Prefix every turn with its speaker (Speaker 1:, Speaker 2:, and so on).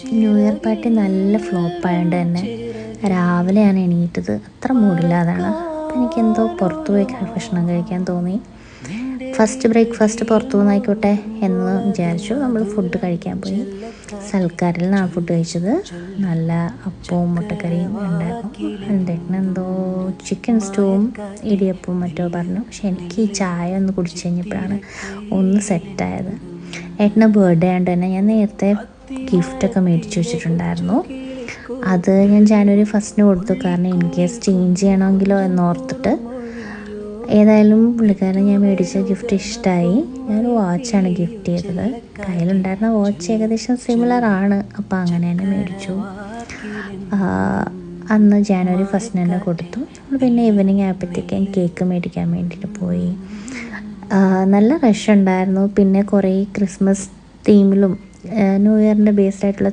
Speaker 1: New year party നല്ല ഫ്ലോപ്പായതുകൊണ്ട് തന്നെ രാവിലെയാണ് എണീറ്റത്. അത്ര മൂഡില്ലാതാണ്. അപ്പം എനിക്കെന്തോ പുറത്തു പോയി ഭക്ഷണം കഴിക്കാൻ തോന്നി. ഫസ്റ്റ് ബ്രേക്ക്ഫാസ്റ്റ് പുറത്തു നിന്നായിക്കോട്ടെ എന്ന് വിചാരിച്ചു. നമ്മൾ ഫുഡ് കഴിക്കാൻ പോയി. സൽക്കാരിൽ നിന്നാണ് ഫുഡ് കഴിച്ചത്. നല്ല അപ്പവും മുട്ടക്കറിയും ഉണ്ടായിരുന്നു. എൻ്റെ എന്തോ ചിക്കൻ സ്റ്റൂവും ഇടിയപ്പവും മറ്റോ പറഞ്ഞു. പക്ഷെ എനിക്ക് ഈ ചായ ഒന്ന് കുടിച്ചു കഴിഞ്ഞപ്പോഴാണ് ഒന്ന് സെറ്റായത്. ഏട്ടന് ബർത്ത്ഡേ ആയതുകൊണ്ട് തന്നെ ഞാൻ നേരത്തെ ഗിഫ്റ്റൊക്കെ മേടിച്ച് വെച്ചിട്ടുണ്ടായിരുന്നു. അത് ഞാൻ ജാനുവരി 1 കൊടുത്തു. കാരണം ഇൻ കേസ് ചേഞ്ച് ചെയ്യണമെങ്കിലോ എന്നോർത്തിട്ട്. ഏതായാലും പുള്ളിക്കാരൻ ഞാൻ മേടിച്ച ഗിഫ്റ്റ് ഇഷ്ടമായി. ഞാൻ വാച്ചാണ് ഗിഫ്റ്റ് ചെയ്തത്. കയ്യിലുണ്ടായിരുന്ന വാച്ച് ഏകദേശം സിമിലറാണ്. അപ്പോൾ അങ്ങനെ തന്നെ മേടിച്ചു. അന്ന് ജാനുവരി 1 തന്നെ കൊടുത്തു. പിന്നെ ഈവനിങ് ആയപ്പോഴത്തേക്കും കേക്ക് മേടിക്കാൻ വേണ്ടിയിട്ട് പോയി. നല്ല റഷ് ഉണ്ടായിരുന്നു. പിന്നെ കുറേ ക്രിസ്മസ് തീമിലും ന്യൂ ഇയറിൻ്റെ ബേസ്ഡ് ആയിട്ടുള്ള